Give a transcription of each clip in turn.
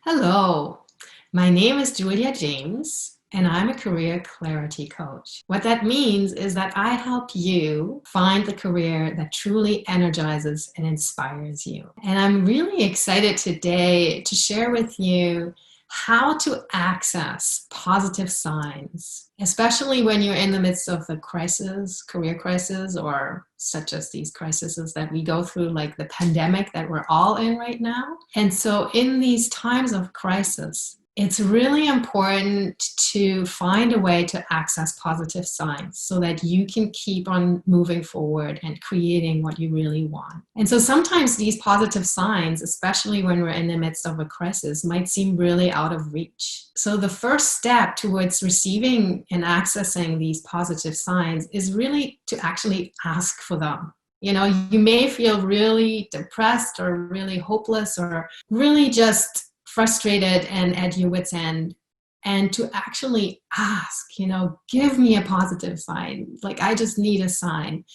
Hello, my name is Julia James, and I'm a career clarity coach. What that means is that I help you find the career that truly energizes and inspires you. And I'm really excited today to share with you how to access positive signs, especially when you're in the midst of a crisis, career crisis, or such as these crises that we go through, like the pandemic that we're all in right now. And so in these times of crisis, it's really important to find a way to access positive signs so that you can keep on moving forward and creating what you really want. And so sometimes these positive signs, especially when we're in the midst of a crisis, might seem really out of reach. So the first step towards receiving and accessing these positive signs is really to actually ask for them. You know, you may feel really depressed or really hopeless or really just frustrated and at your wit's end, and to actually ask, give me a positive sign, like I just need a sign,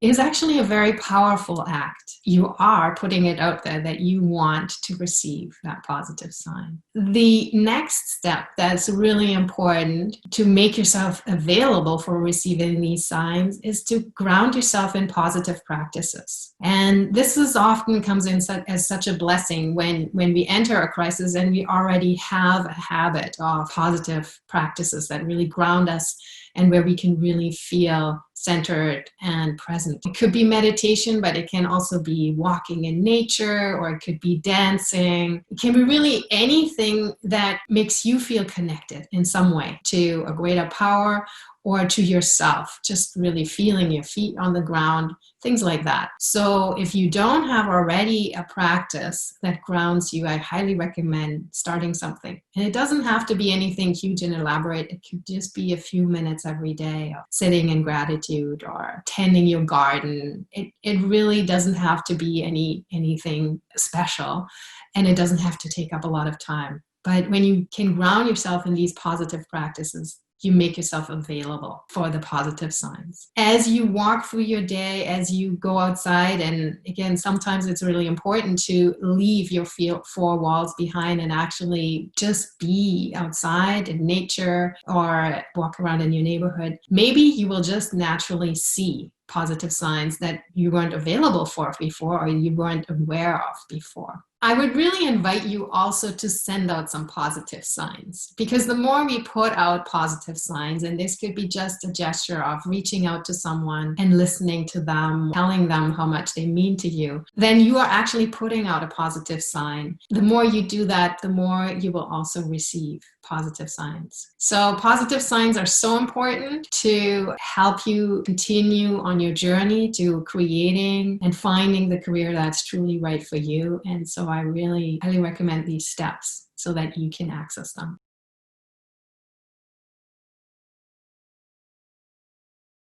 is actually a very powerful act. You are putting it out there that you want to receive that positive sign. The next step that's really important to make yourself available for receiving these signs is to ground yourself in positive practices. And this is often comes in as such a blessing when we enter a crisis and we already have a habit of positive practices that really ground us and where we can really feel centered and present. It could be meditation, but it can also be walking in nature, or it could be dancing. It can be really anything that makes you feel connected in some way to a greater power or to yourself, just really feeling your feet on the ground, things like that. So if you don't have already a practice that grounds you, I highly recommend starting something. And it doesn't have to be anything huge and elaborate. It could just be a few minutes every day of sitting in gratitude or tending your garden. It really doesn't have to be anything special, and it doesn't have to take up a lot of time. But when you can ground yourself in these positive practices, you make yourself available for the positive signs. As you walk through your day, as you go outside, and again, sometimes it's really important to leave your four walls behind and actually just be outside in nature or walk around in your neighborhood. Maybe you will just naturally see positive signs that you weren't available for before or you weren't aware of before. I would really invite you also to send out some positive signs, because the more we put out positive signs, and this could be just a gesture of reaching out to someone and listening to them, telling them how much they mean to you, then you are actually putting out a positive sign. The more you do that, the more you will also receive positive signs. So positive signs are so important to help you continue on your journey to creating and finding the career that's truly right for you. And so I really highly recommend these steps so that you can access them.